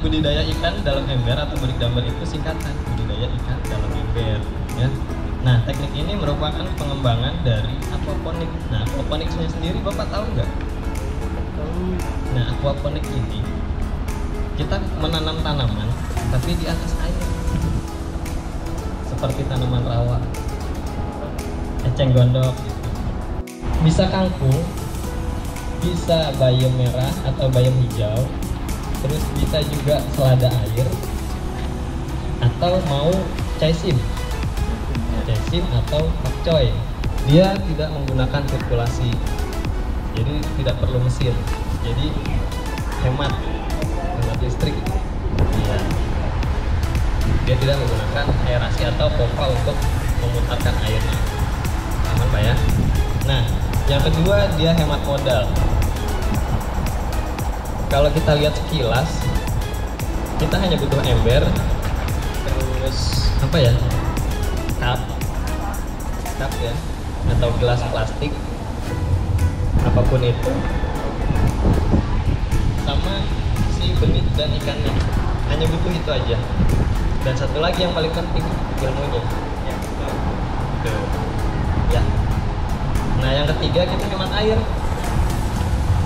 budidaya ikan dalam ember atau budidamber itu singkatan budidaya ikan dalam ember, ya. Nah, teknik ini merupakan pengembangan dari aquaponik. Nah, aquaponiknya sendiri Bapak tahu nggak? Nah, aquaponik ini kita menanam tanaman tapi di atas air, seperti tanaman rawa, eceng gondok gitu. Bisa kangkung, bisa bayam merah atau bayam hijau, terus bisa juga selada air, atau mau caisim atau pakcoy. Dia tidak menggunakan sirkulasi, jadi tidak perlu mesin, jadi hemat listrik. Ya. Dia tidak menggunakan aerasi atau pompa untuk memutarkan airnya. Aman Pak ya? Nah, yang kedua dia hemat modal. Kalau kita lihat sekilas, kita hanya butuh ember, terus apa ya, cup ya, atau gelas plastik, apapun itu, sama si benih dan ikannya. Hanya butuh itu aja. Dan satu lagi yang paling penting, ilmunya. Ya, betul. Ya. Nah, yang ketiga kita hemat air.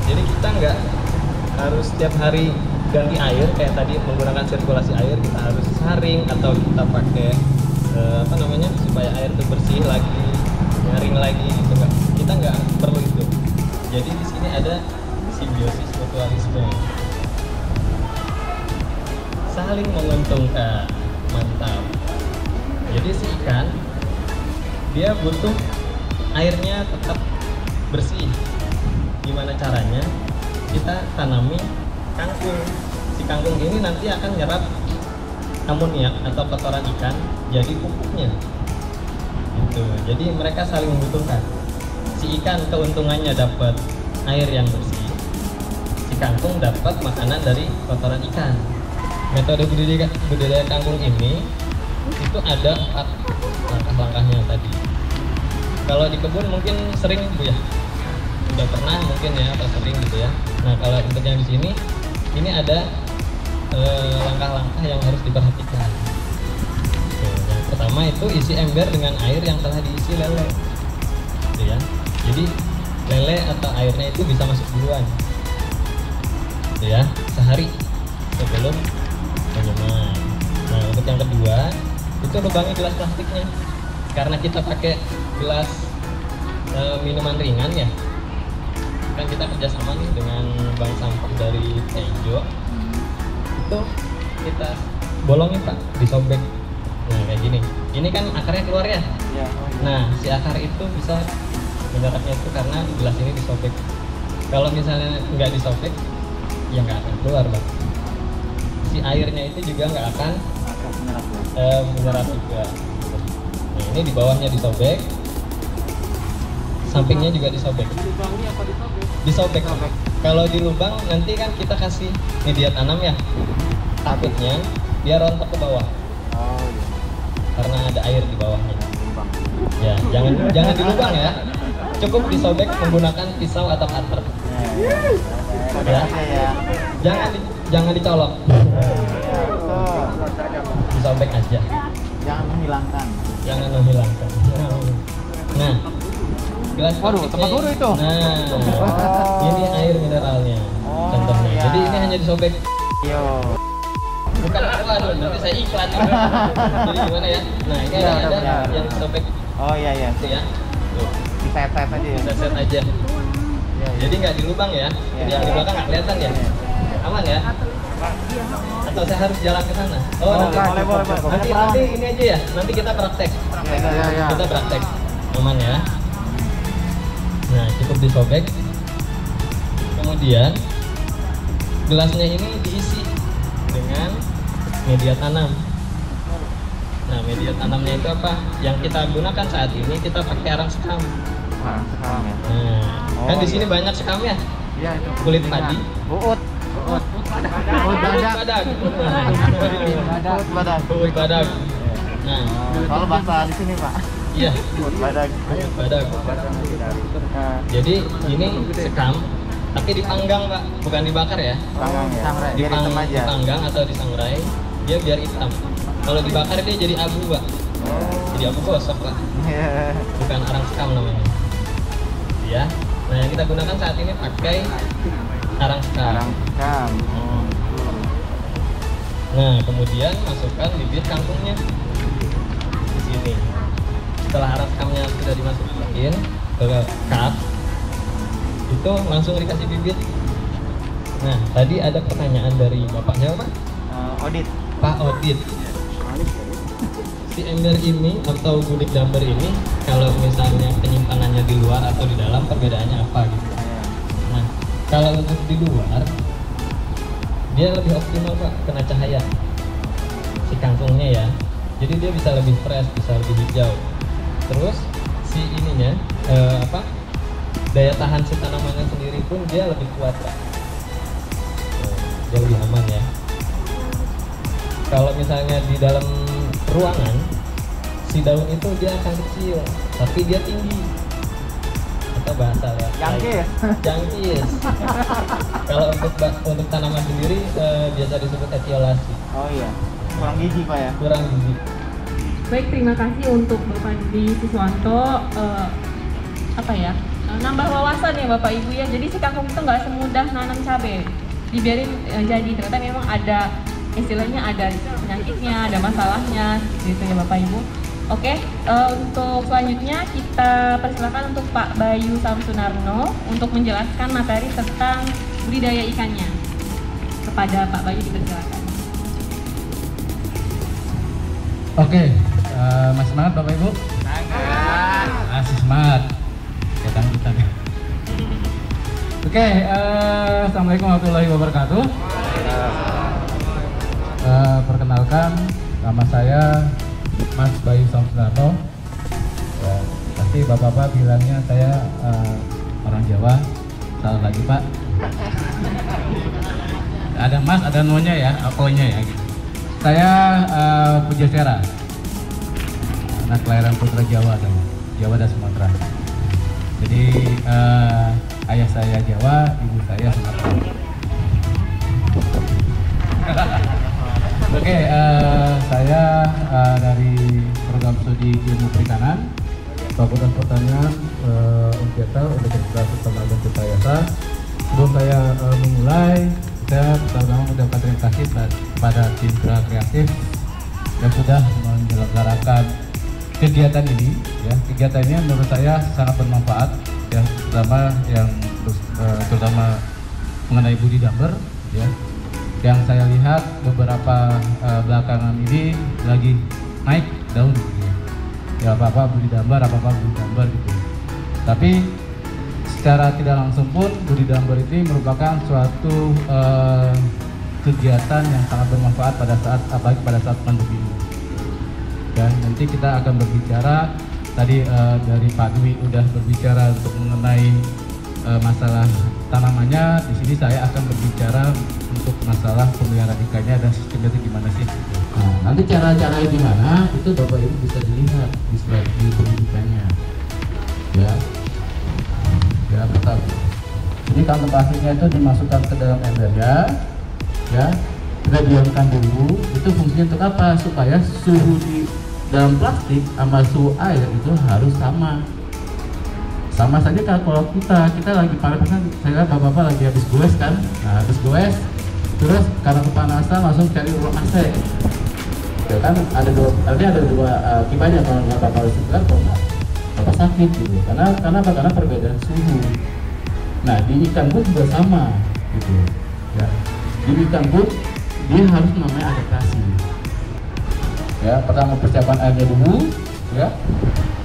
Jadi kita nggak harus setiap hari ganti air kayak tadi menggunakan sirkulasi air, kita harus saring atau kita pakai supaya air itu bersih lagi, nyaring lagi gitu. Kita nggak perlu itu. Jadi di sini ada simbiosis mutualisme, saling menguntungkan. Mantap. Jadi si ikan dia butuh airnya tetap bersih. Gimana caranya? Kita tanami kangkung. Si kangkung ini nanti akan nyerap amoniak atau kotoran ikan jadi pupuknya. Gitu. Jadi mereka saling membutuhkan. Si ikan keuntungannya dapat air yang bersih. Si kangkung dapat makanan dari kotoran ikan. Metode budidaya kangkung ini itu ada 4 langkah-langkahnya tadi. Kalau di kebun mungkin sering Bu ya, udah pernah mungkin ya atau sering gitu ya. Nah, kalau untuk yang di sini ini ada langkah-langkah yang harus diperhatikan. Oke, yang pertama itu isi ember dengan air yang telah diisi lele, gitu ya. Jadi lele atau airnya itu bisa masuk duluan, gitu ya, sehari sebelum menyemak. Nah, untuk yang kedua itu lubangi gelas plastiknya. Karena kita pakai gelas minuman ringan ya, kan kita kerjasama nih dengan bank sampah dari Tejo. Itu kita bolongin Pak, disobek. Nah kayak gini. Ini kan akarnya keluar ya. Nah si akar itu bisa menyerapnya itu karena gelas ini disobek. Kalau misalnya nggak disobek, ya nggak akan keluar Pak. Si airnya itu juga nggak akan menyerap juga. Nah ini di bawahnya disobek, sampingnya juga disobek. Lubangnya apa disobek? Disobek. Kalau di lubang nanti kan kita kasih media tanam ya, takutnya dia rontok ke bawah. Oh iya. Karena ada air di bawahnya. Ya, jangan di lubang ya. Cukup disobek menggunakan pisau atau cutter. Ya. Jangan dicolok. Disobek aja. Jangan menghilangkan. Jangan menghilangkan. Nah, gelas tempat wudhu itu. Nah, ini air mineralnya. Contohnya. Iya. Jadi ini hanya disobek. Yo. Bukan waduh, nanti saya iklan juga. Jadi gimana ya? Nah, ini ada yang disobek. Oh iya. Itu ya. Tuh. Di set aja ya. Set aja. Iya. Jadi nggak di lubang ya. Jadi yang di belakang nggak kelihatan ya. Aman ya? Atau saya harus jalan ke sana? Boleh. Nanti ini aja ya. Nanti kita praktek. Iya. Kita praktek. Aman ya. Nah, cukup disobek. Kemudian gelasnya ini diisi dengan media tanam. Nah, media tanamnya itu apa? Yang kita gunakan saat ini kita pakai arang sekam. Sekarang ya. Nah, kan di sini banyak sekam ya. Iya itu. Kulit padi. Uut badak. Uut badak. Nah, kalau bahasa di sini Pak. iya. Uut badak. Uut badak. Jadi ini sekam Tapi dipanggang Pak, bukan dibakar ya. Panggang ya. Biar hitam aja. Dipanggang atau disangrai, dia biar hitam. Kalau dibakar dia jadi abu Pak. Jadi abu gosok Pak. Bukan arang sekam namanya. Ya. Nah yang kita gunakan saat ini pakai arang sekam. Arang sekam. Nah kemudian masukkan bibit kangkungnya di sini. Setelah arang sekamnya sudah dimasukin ke cup, itu langsung dikasih bibit. Nah tadi ada pertanyaan dari bapaknya Pak? Odit. Pak Odit. Si ember ini atau gudik damber ini kalau misalnya penyimpanannya di luar atau di dalam perbedaannya apa gitu. Nah kalau untuk di luar dia lebih optimal Pak kena cahaya si kangkungnya ya. Jadi dia bisa lebih fresh, bisa lebih hijau. Terus si ininya daya tahan si tanamannya sendiri pun dia lebih kuat Pak. Dia lebih aman ya. Kalau misalnya di dalam ruangan, si daun itu dia akan kecil, tapi dia tinggi. Atau bahasa Jangkis. Jangkis. Kalau untuk tanaman sendiri biasa disebut etiolasi. Oh iya. Kurang gizi Pak ya. Kurang gizi. Baik, terima kasih untuk Bapak Dwi Siswanto. Nambah wawasan ya Bapak Ibu ya. Jadi si kangkung itu nggak semudah nanam cabai. Dibiarin jadi, ternyata memang ada istilahnya, ada penyakitnya, ada masalahnya gitu ya Bapak Ibu. Oke, untuk selanjutnya kita persilakan untuk Pak Bayu Samsunarno untuk menjelaskan materi tentang budidaya ikannya. Kepada Pak Bayu dipersilakan. Oke, masih semangat Bapak Ibu? Masih semangat. Kita. Oke, assalamualaikum warahmatullahi wabarakatuh. Perkenalkan, nama saya Mas Bayu Samsunarno. Pasti bapak-bapak bilangnya saya orang Jawa. Salah lagi Pak. Ada Mas, ada Nonya ya, O-nya ya. Gitu. Saya Pujasera, anak kelahiran Putra Jawa, Jawa dan Sumatera. Jadi ayah saya Jawa, ibu saya Sumatera. Oke, saya dari program studi ilmu perikanan, Fakultas Pertanian, Universitas Utama dan Tirtayasa. Sebelum saya memulai, saya pertama mengucapkan terima kasih kepada tim Gerak Kreatif yang sudah menyelenggarakan kegiatan ini. Ya, kegiatan ini menurut saya sangat bermanfaat, ya, terutama mengenai budi damber, ya. Yang saya lihat beberapa belakangan ini lagi naik daun, gitu. Ya apa-apa budi damber gitu. Tapi secara tidak langsung pun budi damber ini merupakan suatu kegiatan yang sangat bermanfaat apalagi pada saat pandemi ini. Dan nanti kita akan berbicara tadi dari Pak Dwi udah berbicara untuk mengenai masalah tanamannya. Di sini saya akan berbicara untuk masalah pemeliharaan ikannya dan sistemnya itu gimana sih. Nah, nanti cara-caranya gimana itu Bapak Ibu bisa dilihat di slide di pendidikannya. Ya betul. Jadi kantong plastiknya itu dimasukkan ke dalam embernya, ya. Kita diamkan dulu. Itu fungsinya untuk apa? Supaya suhu di dalam plastik sama suhu air itu harus sama. Sama saja kalau kita lagi panas-panas, saya bapak-bapak lagi habis goes kan, nah habis goes, terus karena kepanasan langsung cari ruang AC. Ya kan ada dua kipannya, kalau nggak bapak harus segar, kalau nggak bapak sakit gitu. Karena perbedaan suhu. Nah di ikan pun juga sama gitu. Ya di ikan pun dia harus namanya adaptasi. Ya pertama persiapan airnya dulu, ya.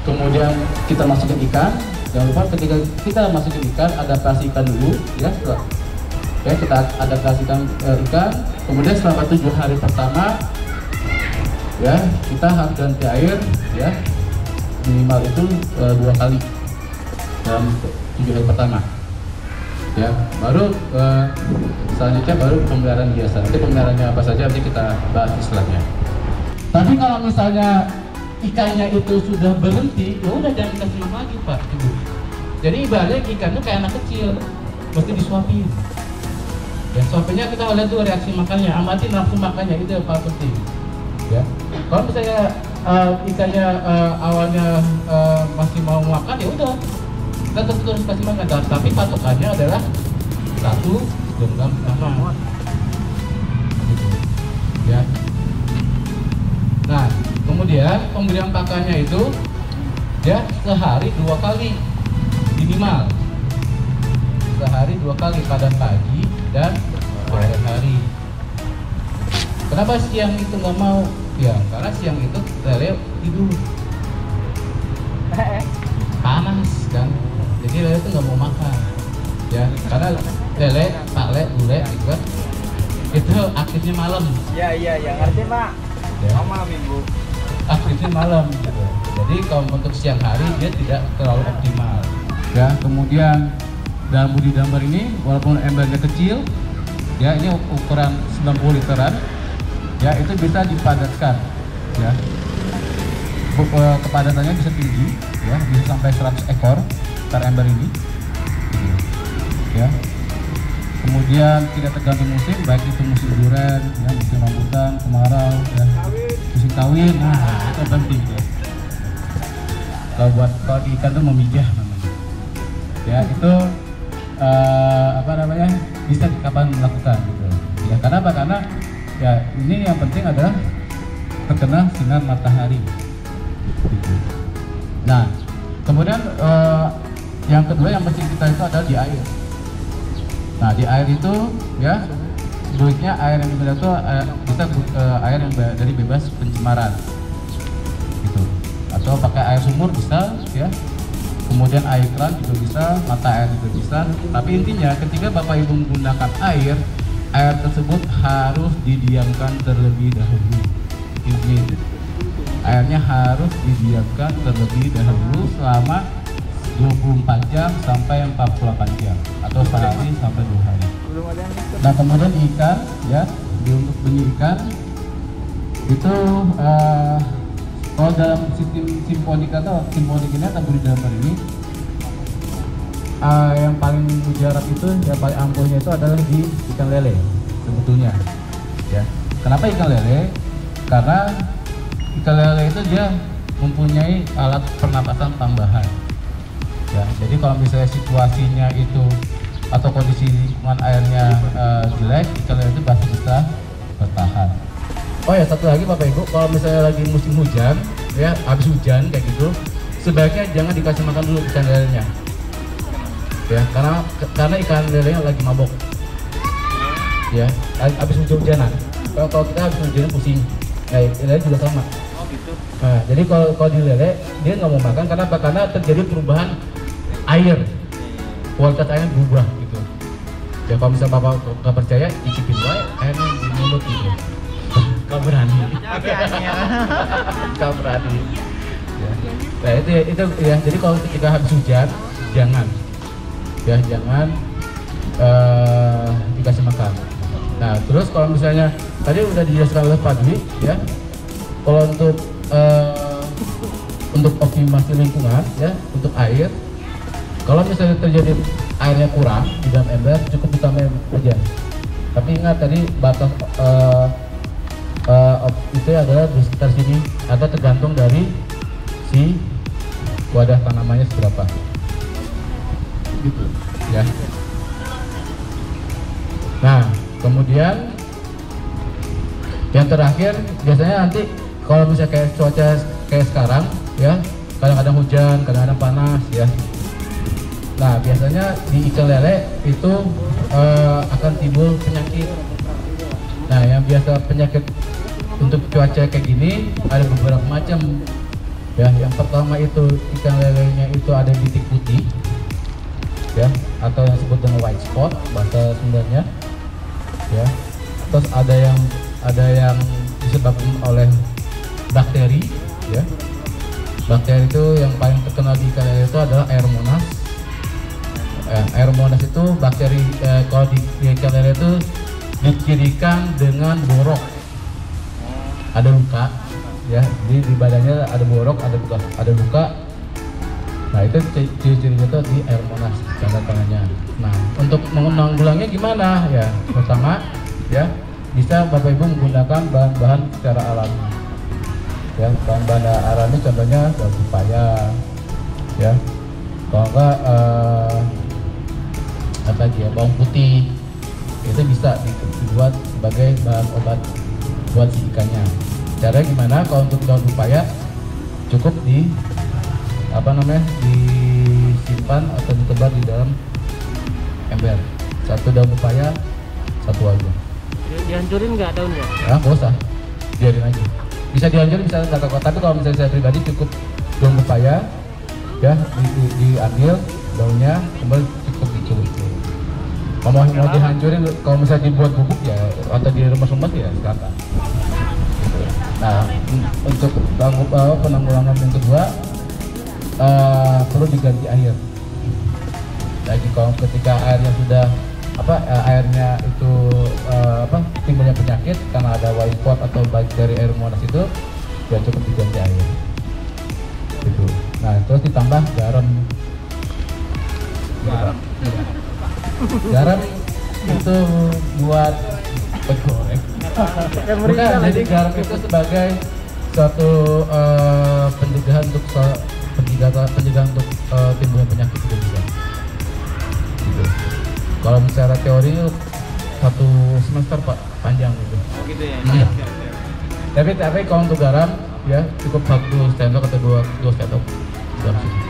Kemudian kita masukin ikan. Jangan lupa ketika kita masukin ikan, adaptasi ikan dulu, ya. Ya kita adaptasikan ikan. Kemudian selama 7 hari pertama, ya kita harus ganti air, ya minimal itu 2 kali dalam 7 hari pertama. Ya baru selanjutnya baru pemeliharaan biasa. Nanti pemeliharaannya apa saja nanti kita bahas setelahnya. Tapi kalau misalnya ikannya itu sudah berhenti, ya udah jangan dikasih minum lagi Pak Ibu. Jadi ibaratnya ikan itu kayak anak kecil, mesti disuapin. Ya, suapinnya kita lihat tuh reaksi makannya, amati nafsu makannya, itu yang paling penting. Ya, kalau misalnya ikannya awalnya masih mau makan, ya udah kita terus kasih makan. Tapi patokannya adalah 1 genggam pertama. Gitu. Ya. Nah, kemudian pemberian pakannya itu ya sehari 2 kali minimal. Sehari 2 kali, pada pagi dan sore hari. Kenapa siang itu nggak mau? Ya karena siang itu lele tidur, panas kan, jadi lele itu nggak mau makan. Ya karena lele, pakle, bule gitu kan, itu aktifnya malam. Iya, ngerti Pak. Ya. Malam Minggu. Aktifnya malam gitu. Jadi kalau untuk siang hari dia tidak terlalu optimal. Ya, kemudian dalam budi damar ini walaupun embernya kecil, ya ini ukuran 90 literan, ya itu bisa dipadatkan, ya. Kepadatannya bisa tinggi, ya bisa sampai 100 ekor per ember ini, ya. Kemudian tidak tergantung musim, baik itu musim durian, ya, musim rambutan, kemarau, ya, musim kawin. Nah, itu penting ya. Kalau di ikan tuh memijah namanya. Ya itu apa namanya, bisa kapan melakukan gitu. Ya karena apa? Karena ya ini yang penting adalah terkena sinar matahari. Gitu. Nah, kemudian yang kedua yang penting kita itu adalah di air. Nah di air itu ya baiknya air yang kita itu kita air yang dari bebas pencemaran gitu, atau pakai air sumur bisa ya, kemudian air keran juga bisa, mata air juga bisa. Tapi intinya ketika Bapak Ibu menggunakan air tersebut harus didiamkan terlebih dahulu. Intinya itu, airnya harus didiamkan terlebih dahulu selama 24 jam sampai 48 jam atau sehari sampai 2 hari. Nah kemudian ikan ya, untuk benih ikan itu kalau dalam sistem simponik atau simponik ini atau budi damar ini yang paling mujarab itu, yang paling ampuhnya itu adalah di ikan lele sebetulnya ya. Kenapa ikan lele? Karena ikan lele itu dia mempunyai alat pernapasan tambahan. Ya, jadi kalau misalnya situasinya itu atau kondisi lingkungan airnya jelek, ikan lele itu pasti bisa bertahan. Oh ya, satu lagi Bapak Ibu, kalau misalnya lagi musim hujan, ya habis hujan kayak gitu, sebaiknya jangan dikasih makan dulu ikan lelenya. Ya, karena ikan lelenya lagi mabok. Ya, habis hujan-hujanan. Kalau kita habis hujan pusing, nah lele juga sama. Oh gitu. Nah, jadi kalau di lele dia nggak mau makan karena apa? Karena terjadi perubahan air, kualitas airnya berubah gitu. Ya kalau misalnya Bapak nggak percaya, icipin wae airnya di mulut gitu. Gak berani. Gak berani. Ya. Nah itu ya. Jadi kalau ketika habis hujan, jangan dikasih makan. Nah terus kalau misalnya tadi udah dijelaskan oleh Pak Dwi, ya. Kalau untuk optimasi lingkungan, ya, untuk air. Kalau misalnya terjadi airnya kurang di dalam ember, cukup ditambahin aja. Tapi ingat tadi batas itu adalah di sekitar sini, atau tergantung dari si wadah tanamannya seberapa. Gitu, ya. Nah, kemudian yang terakhir biasanya nanti kalau misalnya kayak cuaca kayak sekarang, ya, kadang-kadang hujan, kadang-kadang panas, ya. Nah biasanya di ikan lele itu akan timbul penyakit. Nah yang biasa penyakit untuk cuaca kayak gini ada beberapa macam. Ya, yang pertama itu ikan lelenya itu ada bintik putih, ya, atau yang disebut dengan white spot bahasa Sundanya. Ya, terus ada yang disebabkan oleh bakteri. Ya, bakteri itu yang paling terkenal di ikan lele itu adalah Aeromonas. Aeromonas itu bakteri kalau di ikan lele itu dicirikan dengan borok, ada luka, ya, di badannya ada borok, ada luka, Nah itu ciri-cirinya itu di air Monas tanda tangannya. Nah untuk menanggulanginya gimana ya? Pertama ya bisa Bapak Ibu menggunakan bahan-bahan secara alami. Ya bahan-bahan alami contohnya daun pepaya, ya kalau enggak apa lagi ya, bawang putih itu bisa dibuat sebagai bahan obat buat si ikannya. Caranya gimana? Kalau untuk daun pepaya cukup disimpan atau ditebar di dalam ember. Satu daun pepaya, satu aja. Dihancurin nggak daunnya? Ya nggak usah, biarin aja. Bisa dihancurin, bisa nggak apa-apa. Tapi kalau misalnya saya pribadi cukup daun pepaya, ya diambil daunnya, kemudian cukup dicelup. Kalau mau dihancurin, kalau misalnya dibuat bubuk ya atau diremes-remes ya silakan. Nah, untuk penanggulangan yang kedua perlu diganti air. Jadi kalau ketika airnya sudah airnya itu timbulnya penyakit karena ada white spot atau bakteri air Monas itu, ya cukup diganti air. Gitu. Nah, terus ditambah garam. Garam itu buat penggoreng. Bukan, jadi garam itu sebagai suatu pencegahan untuk timbulnya penyakit itu juga. Gitu. Kalau secara teori 1 semester Pak, panjang gitu. Oh gitu ya. Iya. Tapi kalau untuk garam ya cukup 1 sendok atau 2 sendok garam sini.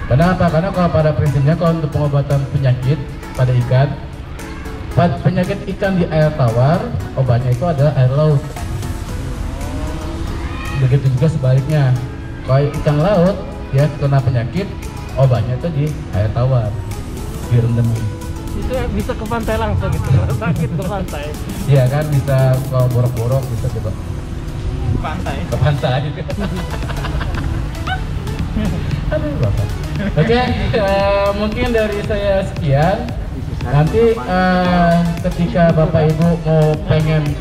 Karena apa? Karena kalau pada prinsipnya kalau untuk pengobatan penyakit pada ikan, penyakit ikan di air tawar, obatnya itu adalah air laut. Begitu juga sebaliknya, kalau ikan laut ya kena penyakit, obatnya itu di air tawar, direndemin. Itu bisa ke pantai langsung gitu, sakit ke pantai. Iya kan, bisa kalau borok-borok bisa coba Ke pantai. Aduh Bapak. Oke, mungkin dari saya sekian. Nanti ketika Bapak Ibu mau pengen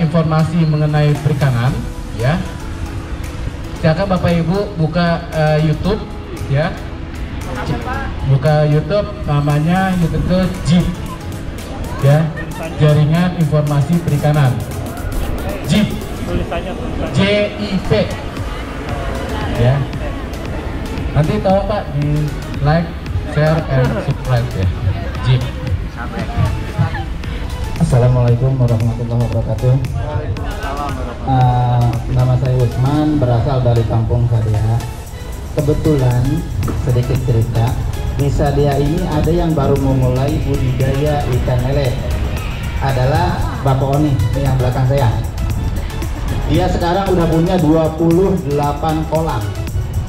informasi mengenai perikanan, ya, silakan Bapak Ibu buka YouTube, ya, buka YouTube, namanya YouTube JIP, ya, Jaringan Informasi Perikanan, JIP, JIP, ya. Nanti tolong Pak di like, share, and subscribe ya. JIP. Assalamualaikum warahmatullahi wabarakatuh. Nama saya Usman, berasal dari Kampung Sadia. Kebetulan sedikit cerita, di Sadia ini ada yang baru memulai budidaya ikan lele. Adalah Bapak Oni yang belakang saya. Dia sekarang udah punya 28 kolam.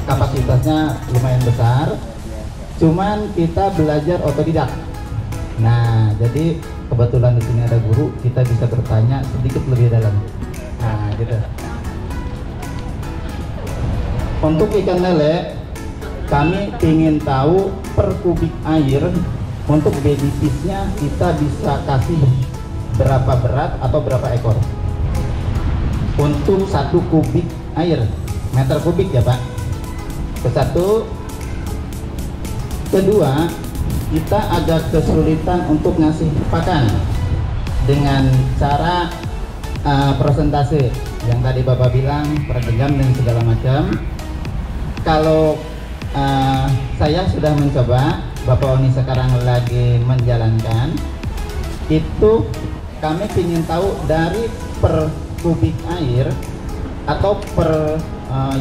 Kapasitasnya lumayan besar. Cuman kita belajar otodidak. Nah, jadi kebetulan di sini ada guru, kita bisa bertanya sedikit lebih dalam. Nah, gitu. Untuk ikan lele, kami ingin tahu per kubik air untuk baby fish-nya kita bisa kasih berapa berat atau berapa ekor untuk 1 kubik air, meter kubik ya Pak. Kesatu, kedua, kita agak kesulitan untuk ngasih pakan dengan cara persentase yang tadi Bapak bilang per jam dan segala macam. Kalau saya sudah mencoba, Bapak Oni sekarang lagi menjalankan, itu kami ingin tahu dari per kubik air atau per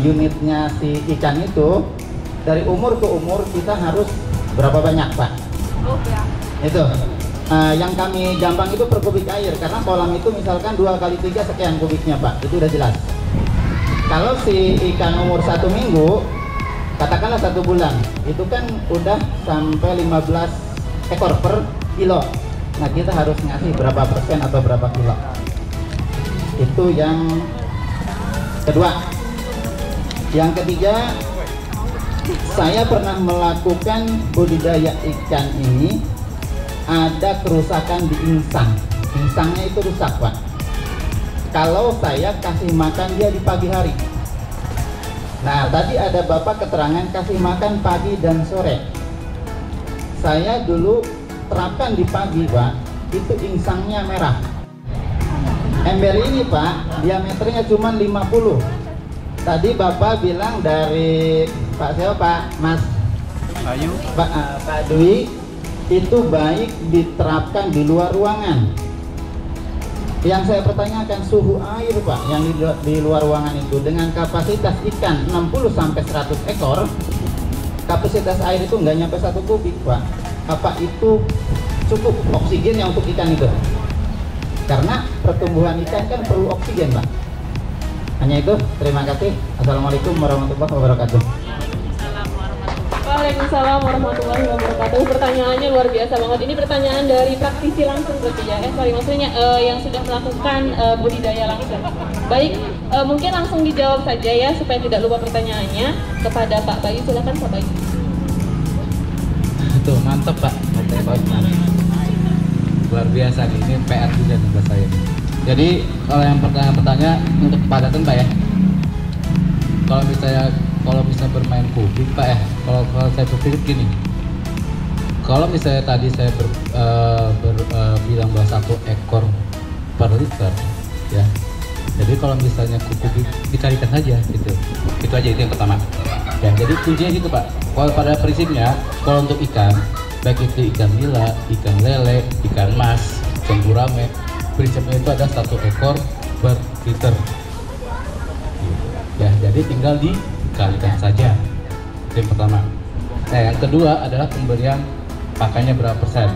unitnya si ikan itu, dari umur ke umur kita harus berapa banyak Pak? Itu yang kami gampang itu per kubik air, karena kolam itu misalkan 2 kali 3 sekian kubiknya Pak, itu udah jelas. Kalau si ikan umur 1 minggu, katakanlah 1 bulan, itu kan udah sampai 15 ekor per kilo. Nah, kita harus ngasih berapa persen atau berapa kilo. Itu yang kedua. Yang ketiga, saya pernah melakukan budidaya ikan ini, ada kerusakan di insang. Insangnya itu rusak Pak. Kalau saya kasih makan dia di pagi hari, Nah, tadi ada Bapak keterangan kasih makan pagi dan sore. Saya dulu terapkan di pagi, Pak, itu insangnya merah. Ember ini, Pak, diameternya cuma 50. Tadi Bapak bilang dari Pak siapa, Pak? Mas Ayu. Pak Dwi, itu baik diterapkan di luar ruangan. Yang saya pertanyakan suhu air, Pak, yang di luar ruangan itu dengan kapasitas ikan 60-100 ekor, kapasitas air itu nggak nyampe 1 kubik, Pak. Apa itu cukup oksigennya untuk ikan itu? Karena pertumbuhan ikan kan perlu oksigen, Pak. Hanya itu, terima kasih. Assalamualaikum warahmatullahi wabarakatuh. Waalaikumsalam warahmatullahi wabarakatuh. Pertanyaannya luar biasa banget. Ini pertanyaan dari praktisi langsung berarti ya. Maksudnya yang sudah melakukan budidaya langsung. Baik, mungkin langsung dijawab saja ya supaya tidak lupa pertanyaannya kepada Pak Bayu. Silakan Pak Bayu. Tuh, mantep Pak. Luar biasa nih, ini PR juga buat saya. Jadi kalau yang pertanyaan untuk kepadatan Pak ya. Kalau misalnya bermain kubik Pak ya, kalau saya berpikir gini, kalau misalnya tadi saya bilang bahwa 1 ekor per liter ya, jadi kalau misalnya kubik dikalikan saja gitu, itu aja, itu yang pertama ya. Jadi kuncinya gitu Pak, kalau pada prinsipnya kalau untuk ikan, baik itu ikan nila, ikan lele, ikan mas, ikan gurame, prinsipnya itu ada 1 ekor per liter ya, jadi tinggal dikalikan saja. Itu yang pertama. Nah, yang kedua adalah pemberian pakannya berapa persen.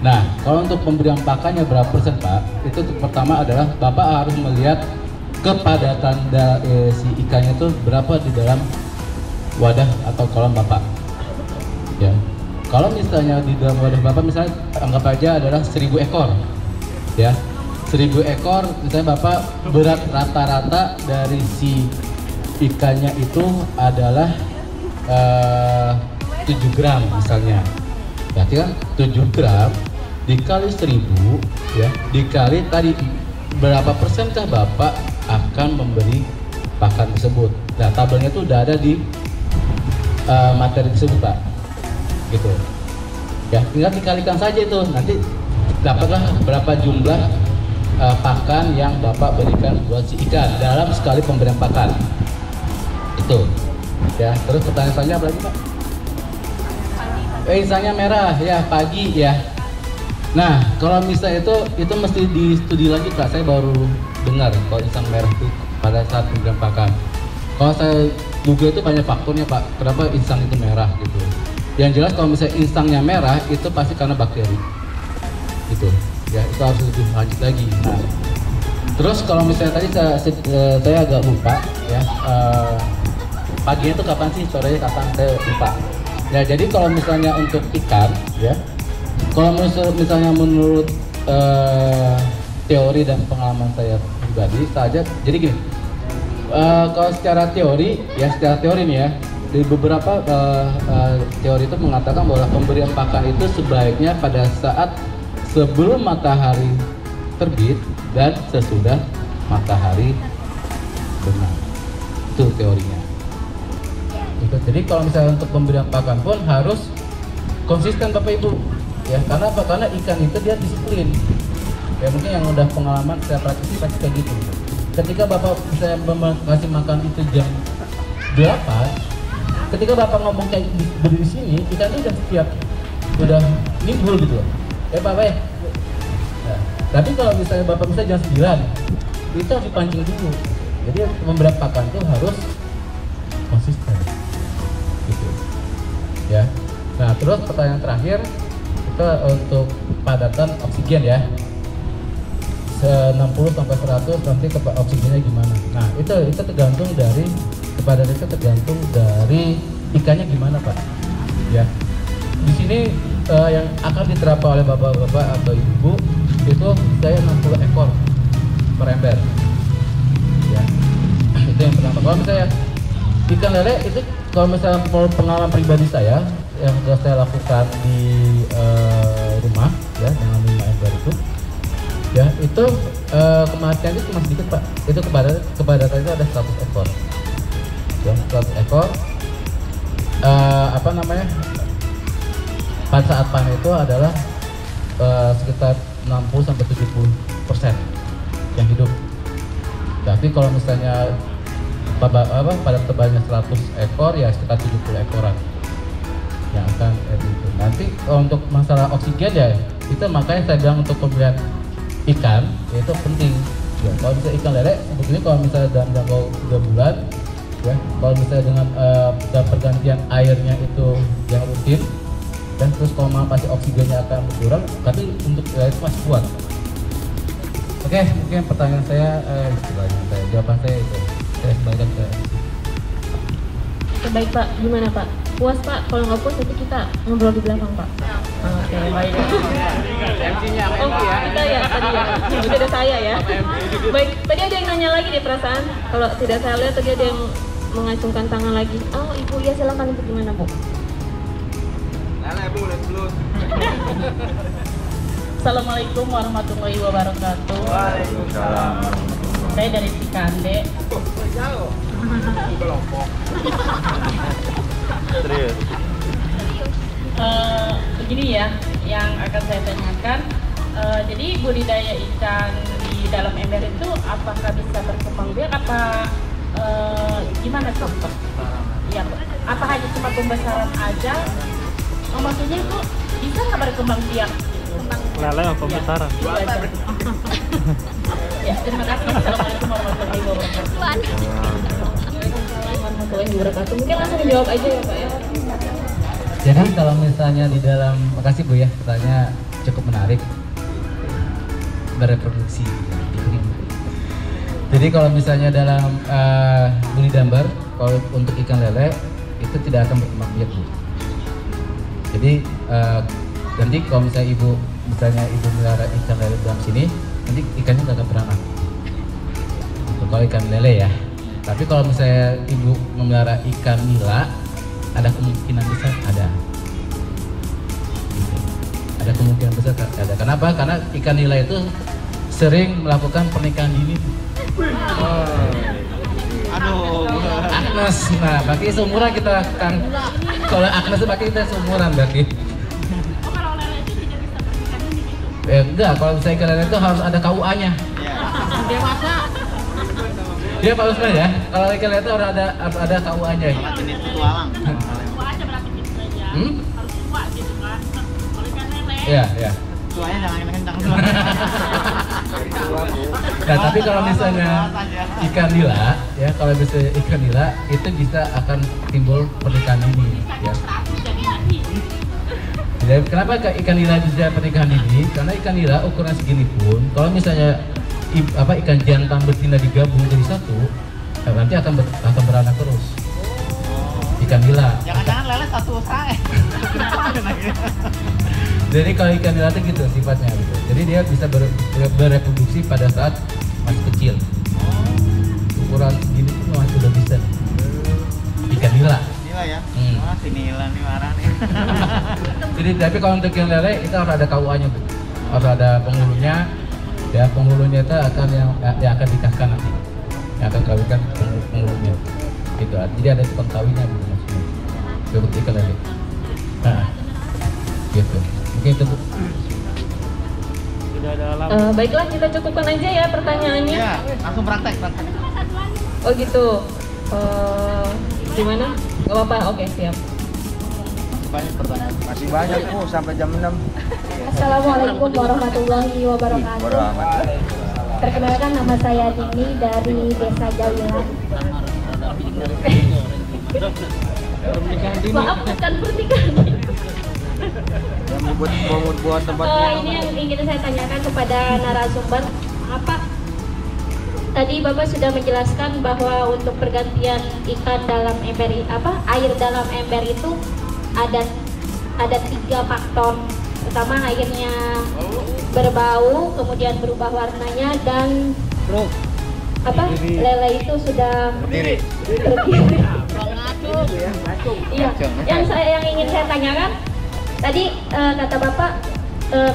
Nah, kalau untuk pemberian pakannya berapa persen Pak, itu pertama adalah Bapak harus melihat kepadatan si ikannya itu berapa di dalam wadah atau kolam Bapak ya. Kalau misalnya di dalam wadah Bapak misalnya anggap aja adalah 1000 ekor ya, 1000 ekor misalnya Bapak berat rata-rata dari si ikannya itu adalah 7 gram misalnya, berarti kan 7 gram dikali 1000 ya, dikali tadi berapa persenkah Bapak akan memberi pakan tersebut. Nah, tabelnya itu udah ada di materi tersebut Pak gitu ya, tinggal dikalikan saja itu, nanti dapatlah berapa jumlah pakan yang Bapak berikan buat si ikan dalam sekali pemberian pakan itu ya. Terus pertanyaan selanjutnya apa lagi Pak? Insangnya merah ya, pagi ya. Nah, kalau misalnya itu mesti di studi lagi Pak, saya baru dengar kalau insang merah itu pada saat pemberian pakan. Kalau saya Google itu banyak faktornya Pak, kenapa insang itu merah gitu. Yang jelas kalau misalnya insangnya merah itu pasti karena bakteri gitu ya, itu harus lebih lanjut lagi. Nah, terus kalau misalnya tadi saya agak lupa ya, paginya itu kapan sih, sorenya kapan, saya lupa ya. Jadi kalau misalnya untuk ikan ya, kalau misalnya menurut teori dan pengalaman saya pribadi saja, jadi gini, kalau secara teori nih ya, di beberapa teori itu mengatakan bahwa pemberian pakan itu sebaiknya pada saat sebelum matahari terbit dan sesudah matahari terbenam. Itu teorinya. Gitu. Jadi kalau misalnya untuk pemberian pakan pun harus konsisten Bapak Ibu ya, karena apa? Karena ikan itu dia disiplin ya, mungkin yang udah pengalaman secara praktisi pasti kayak gitu. Ketika Bapak misalnya ngasih makan itu jam 8, ketika Bapak ngomong kayak berdiri di sini, ikan itu udah siap, udah nimbul gitu ya Bapak ya. Nah, tapi kalau misalnya Bapak misalnya jam 9, itu harus dipancing dulu. Jadi pemberian pakan itu harus konsisten gitu ya. Nah, terus pertanyaan terakhir kita untuk padatan oksigen ya, 60-100 nanti oksigennya gimana. Nah, itu tergantung dari kepadatan, itu tergantung dari ikannya gimana Pak ya. Di sini yang akan diterapkan oleh bapak-bapak atau ibu itu saya 60 ekor per ember ya. Itu yang pertama. Kalau misalnya ikan lele itu, kalau misalnya pengalaman pribadi saya yang sudah saya lakukan di rumah ya dengan 5 ember itu ya, itu kematian itu cuma sedikit Pak. Itu kepadatan itu ada 100 ekor ya 100 ekor. Apa namanya, pada saat panen itu adalah sekitar 60-70% yang hidup. Tapi kalau misalnya pada tebalnya 100 ekor ya sekitar 70 ekoran yang akan itu. Nanti untuk masalah oksigen ya itu makanya saya bilang untuk pemilihan ikan itu penting ya. Kalau misalnya ikan lele sebetulnya kalau misalnya dalam jangka 3 bulan ya, kalau misalnya dengan pergantian airnya itu yang rutin dan terus kalau pasti oksigennya akan berkurang, tapi untuk lele itu masih kuat. Oke, mungkin pertanyaan saya jawaban saya itu saya kembalikan ke Baik Pak, gimana Pak? Puas Pak? Kalau nggak puas nanti kita ngobrol di belakang Pak. Oke, baik. Oh, kita ya tadi ya. Udah ada saya ya. Baik, tadi ada yang nanya lagi deh perasaan. Kalau tidak saya lihat tadi ada yang mengacungkan tangan lagi. Oh Ibu, ya silakan Ibu, gimana Bu? Assalamualaikum warahmatullahi wabarakatuh. Waalaikumsalam. Saya dari Cikande. Serius. Begini ya, yang akan saya tanyakan. Jadi budidaya ikan di dalam ember itu apakah bisa berkembang biak apa gimana tuh? Ya, apa hanya cuma pembesaran aja? Oh, maksudnya itu bisa nggak berkembang biak? Lele apa pembesaran? Itu aja. Ya, terima kasih. Assalamualaikum warahmatullahi wabarakatuh. Warahmatullahi wabarakatuh. Mungkin langsung dijawab aja ya Pak ya. Jadi kalau misalnya di dalam, makasih Bu ya, pertanyaan cukup menarik, bereproduksi. Jadi kalau misalnya dalam budidambar, kalau untuk ikan lele itu tidak akan berkembang biak Bu. Jadi nanti kalau misalnya ibu melihara ikan lele dalam sini, nanti ikannya nggak akan beranak. Kalau ikan lele ya. Tapi kalau misalnya ibu memelihara ikan nila, ada kemungkinan besar ada. Ada kemungkinan besar ada. Kenapa? Karena ikan nila itu sering melakukan pernikahan dini. Aduh. Agnes, nah berarti seumuran kita Kang. Kalau Agnes berarti kita seumuran berarti. Kalau lele itu tidak bisa pernikahan dini gitu. Enggak, kalau misalnya ikan lele itu harus ada KUA-nya. Dewasa. Dia Pak Usman ya, kalau ikan lele itu harus ada KUA-nya. Jenis petualang. Tua aja berarti gitu aja. Harus tua gitu kan. Kalau ikan lele. Iya, iya. Tuanya jangan kencang. Nah, tapi kalau misalnya ikan nila, ya kalau misalnya ikan nila itu bisa akan timbul pernikahan dini, ya. Jadi nanti. Jadi, kenapa ikan nila bisa pernikahan dini? Karena ikan nila ukuran segini pun, kalau misalnya ikan jantan betina digabung jadi satu, ya nanti akan beranak terus. Ikan nila. Jangan-jangan lele satu usaha. Jadi kalau ikan nila itu gitu sifatnya gitu. Jadi dia bisa bereproduksi pada saat masih kecil. Ukuran segini pun masih udah bisa. Ikan nila. Nila ya. Hmm. Wah, si Nila nih marah nih. Jadi tapi kalau untuk ikan lele itu harus ada KUA-nya Bu. Harus ada penghulunya. Ya penghulunya itu akan yang akan nikahkan nanti. Yang akan kawinkan penghulunya. Gitu. Jadi ada tukang kawinnya Bu maksudnya. Untuk ikan lele. Nah, gitu. Mungkin itu Bu. Tidak ada alam. Baiklah, kita cukupkan aja ya pertanyaannya. Iya, langsung praktek. Oh gitu. Gimana? Gak apa-apa. Oke, siap. Banyak pertanyaan. Masih banyak Bu, sampai jam 6. Assalamualaikum warahmatullahi wabarakatuh. Perkenalkan, nama saya Dini dari Desa Jawilan. Maaf, bukan pernikahan. Yang mau buat tempatnya. Ini yang ingin saya tanyakan kepada narasumber, apa tadi Bapak sudah menjelaskan bahwa untuk pergantian ikan dalam ember air dalam ember itu ada 3 faktor. Pertama, airnya berbau, kemudian berubah warnanya, dan lele itu sudah berdiri. Iya. Yang ingin saya tanyakan tadi, kata Bapak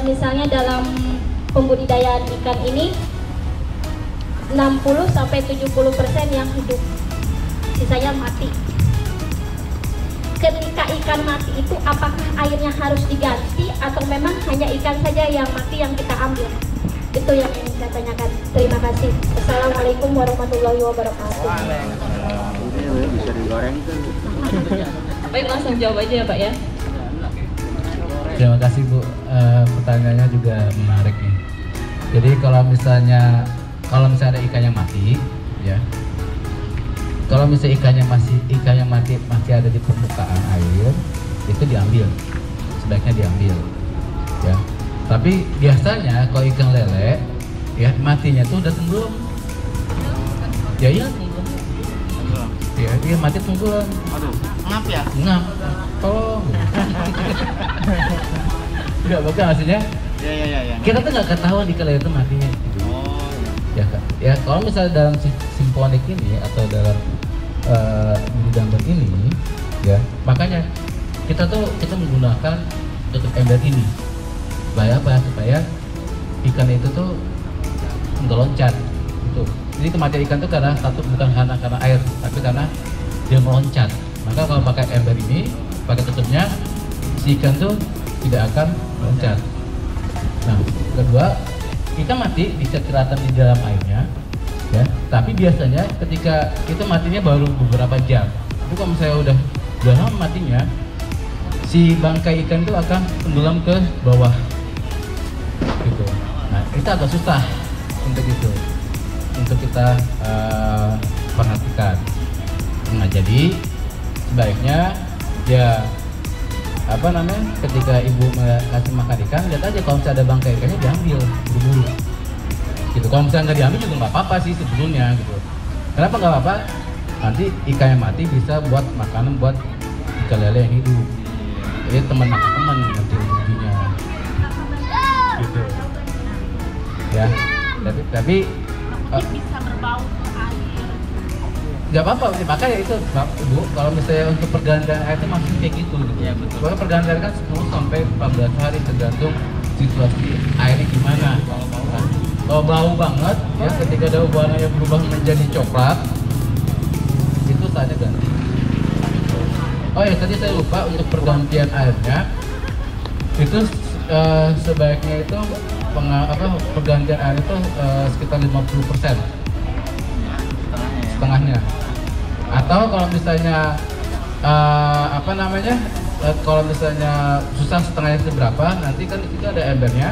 misalnya dalam pembudidayaan ikan ini 60-70% yang hidup. sisanya mati. Ketika ikan mati itu apakah airnya harus diganti atau memang hanya ikan saja yang mati yang kita ambil? Itu yang ingin saya tanyakan. Terima kasih. Assalamualaikum warahmatullahi wabarakatuh. Ini bisa digoreng itu. Baik, langsung jawab aja ya Pak ya. Terima kasih Bu, pertanyaannya juga menarik nih. Jadi kalau misalnya ada ikan yang mati, ya. Kalau misalnya ikan yang mati masih ada di permukaan air, itu diambil, sebaiknya diambil, ya. Tapi biasanya kalau ikan lele, ya matinya tuh udah tenggelam. Ya iya. Ya dia mati tenggelam. Aduh, ngap ya? Ngap. Tolong. Enggak bagus maksudnya. Ya. Kita tuh nggak ketahuan ikan lele itu matinya. Gitu. Oh, Ya, ya kalau misalnya dalam simponik ini atau dalam gambar ini, ya makanya kita menggunakan tutup ember ini. Supaya apa? Supaya ikan itu tuh nggak loncat. Gitu. Jadi kematian ikan itu bukan karena air, tapi karena dia meloncat. Maka kalau pakai ember ini, pakai tutupnya, si ikan tuh tidak akan meloncat. Nah, kedua, ikan mati bisa kelihatan di dalam airnya, ya. Tapi biasanya ketika itu matinya baru beberapa jam. Tapi kalau misalnya udah lama matinya, si bangkai ikan itu akan tenggelam ke bawah, gitu. Nah, itu agak susah untuk kita perhatikan. Nah, jadi sebaiknya ya ketika ibu kasih makan ikan, lihat aja kalau misalnya ada bangkai ikannya diambil buru-buru gitu. Kalau misalnya nggak diambil juga nggak apa-apa sih sebetulnya gitu. Kenapa nggak apa-apa? Nanti ikan yang mati bisa buat makanan buat ikan lele yang hidup. Jadi teman nanti ujungnya gitu ya. Tapi bisa berbau ke air. nggak apa-apa, makanya itu Bu, kalau misalnya untuk pergantian air itu masih kayak gitu. Iya, betul. Soalnya pergantian kan 10 sampai 14 hari tergantung situasi airnya gimana. Kalau bau banget, ya ketika ada warnanya berubah menjadi coklat, itu saatnya ganti. Oh ya, tadi saya lupa untuk pergantian airnya, itu sebaiknya itu pergantian air itu sekitar 50%. Setengahnya. Atau kalau misalnya kalau misalnya susah setengahnya seberapa, nanti kan itu ada embernya,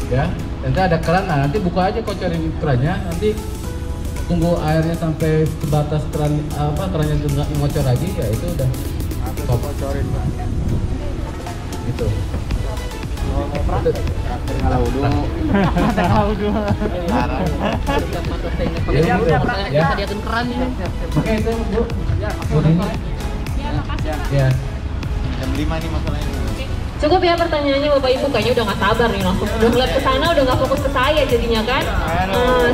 ya. Nanti ada keran, nanti buka aja, kocorin kerannya, nanti tunggu airnya sampai sebatas kerannya itu nggak ngocor lagi, ya itu udah top. Kocorin Pak. Gitu. Ya. Oke itu Bu. Ya. Jam 5 nih masalahnya. Cukup ya pertanyaannya Bapak Ibu, kayaknya udah nggak sabar nih, langsung udah ngeliat ke sana, udah nggak fokus ke saya jadinya kan.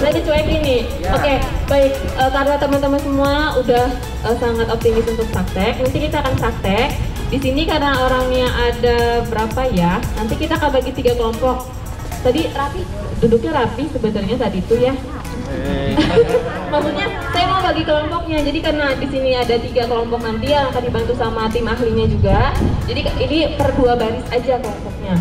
Saya dicuekin nih. Oke, baik, karena teman-teman semua udah sangat optimis untuk praktek, nanti kita akan praktek. Di sini karena orangnya ada berapa ya? Nanti kita akan bagi 3 kelompok. Tadi rapi, duduknya rapi sebenarnya tadi itu ya. Maksudnya saya mau bagi kelompoknya. Jadi karena di sini ada 3 kelompok nanti yang akan dibantu sama tim ahlinya juga. Jadi ini per 2 baris aja kelompoknya.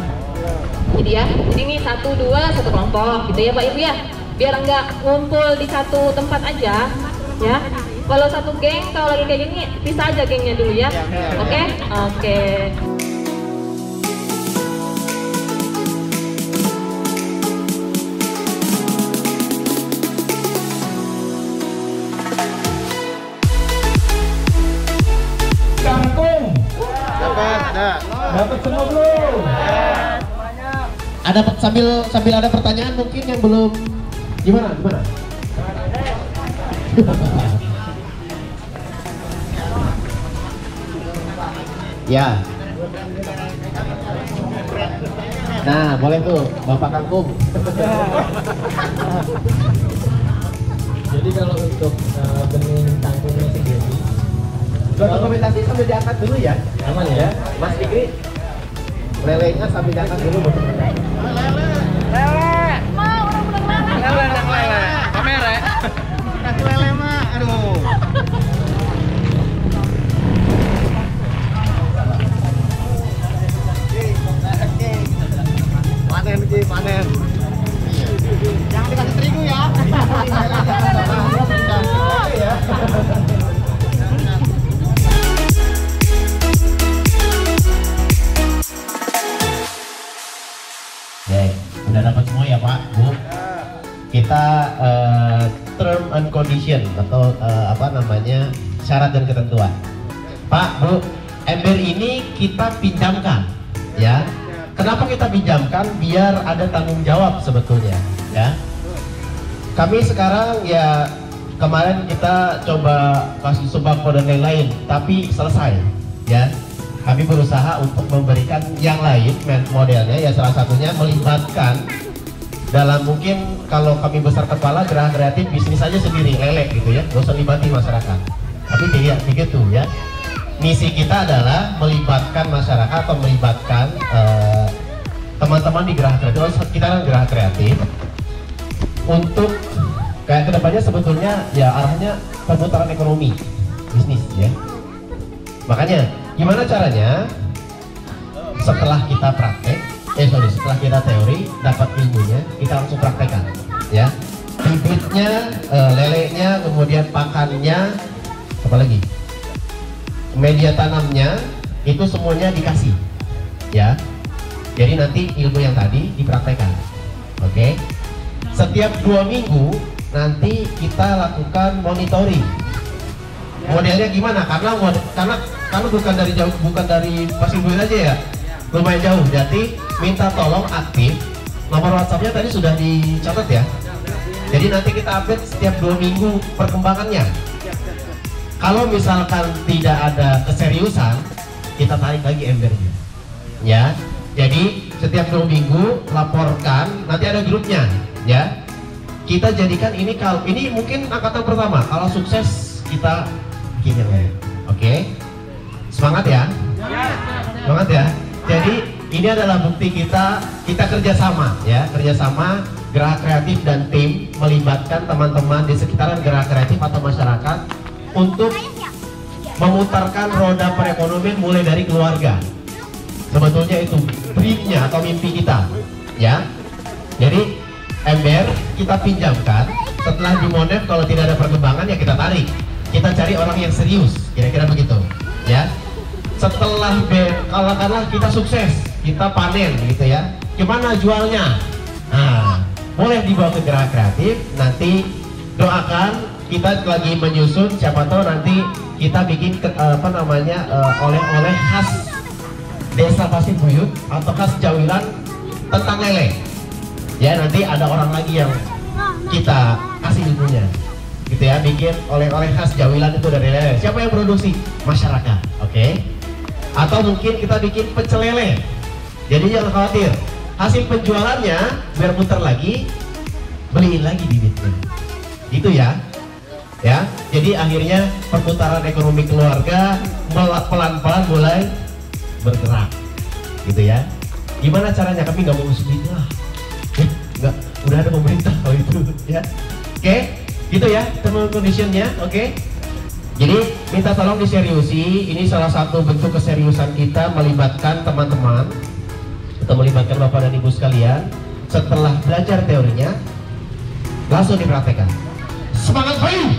Jadi ya, jadi ini 1, 2, 1 kelompok gitu ya Pak Ibu ya. Biar nggak ngumpul di satu tempat aja, ya. Kalau satu geng, kalau lagi kayak gini, pisah aja gengnya dulu ya. Oke? Oke. Kangkung. Dapat semua belum? Ada sambil ada pertanyaan mungkin yang belum gimana? Ya. Nah, boleh tuh Bapak Kangkung. Jadi kalau untuk benih kangkungnya sendiri, Dokumentasi sambil diangkat dulu ya. aman ya? Mas Fikri, lelenya sambil diangkat dulu. Kamera. Kasih lele mah. Aduh. condition atau syarat dan ketentuan. Pak, Bu, ember ini kita pinjamkan, ya. Kenapa kita pinjamkan? Biar ada tanggung jawab sebetulnya, ya. Kami sekarang ya kemarin kita coba kasih sembako dan lain-lain, tapi selesai, ya. Kami berusaha untuk memberikan yang lain modelnya, ya salah satunya melibatkan dalam mungkin kalau kami besar kepala Geraha Kreatif bisnis saja sendiri lelek gitu ya, gak usah libatin masyarakat. Tapi tidak begitu ya. Misi kita adalah melibatkan masyarakat atau melibatkan teman-teman di Geraha Kreatif, kita kan Geraha Kreatif untuk kayak kedepannya sebetulnya ya arahnya perputaran ekonomi bisnis ya. Makanya gimana caranya setelah kita praktek, setelah kita teori dapat ilmunya, kita langsung praktekkan ya. Bibitnya, leleknya, kemudian pakannya, apalagi media tanamnya, itu semuanya dikasih ya. Jadi nanti ilmu yang tadi dipraktekkan. Oke. Setiap 2 minggu nanti kita lakukan monitoring. Modelnya gimana? Karena bukan dari jauh, bukan dari Pasir Buyut aja ya, lumayan jauh. Jadi minta tolong aktif. Nomor WhatsAppnya tadi sudah dicatat ya. Jadi nanti kita update setiap 2 minggu perkembangannya. Kalau misalkan tidak ada keseriusan, kita tarik lagi embernya. Ya. Jadi setiap 2 minggu laporkan. Nanti ada grupnya. Ya. Kita jadikan ini mungkin angkatan pertama. Kalau sukses kita bikin yang lain. Oke. Semangat ya. Semangat ya. Jadi ini adalah bukti kita kerjasama ya, kerjasama Geraha Kreatif dan tim melibatkan teman-teman di sekitaran Geraha Kreatif atau masyarakat untuk memutarkan roda perekonomian mulai dari keluarga. Sebetulnya itu dreamnya atau mimpi kita ya. Jadi ember kita pinjamkan, setelah dimonef kalau tidak ada perkembangan ya kita tarik. Kita cari orang yang serius, kira-kira begitu ya. Setelah katakanlah kita sukses, kita panen gitu ya, gimana jualnya? Nah, boleh dibawa ke Geraha Kreatif. Nanti doakan, kita lagi menyusun, siapa tahu nanti kita bikin oleh-oleh khas Desa Pasir Buyut atau khas Jawilan tentang lele ya. Nanti ada orang lagi yang kita kasih ilmunya gitu ya, bikin oleh-oleh khas Jawilan itu dari lele. Siapa yang produksi? Masyarakat. Oke. Atau mungkin kita bikin pecel lele. Jadi jangan khawatir, hasil penjualannya biar muter lagi, beliin lagi bibitnya. Gitu ya. Ya. Jadi akhirnya perputaran ekonomi keluarga pelan-pelan mulai bergerak. Gitu ya. Gimana caranya? Kami nggak mau usulin lah. Nggak, udah ada pemerintah kalau itu ya. Oke. Gitu ya, term conditionnya, oke. Jadi minta tolong diseriusi. Ini salah satu bentuk keseriusan kita melibatkan teman-teman atau melibatkan Bapak dan Ibu sekalian. Setelah belajar teorinya, langsung dipraktekkan. Semangat bayi.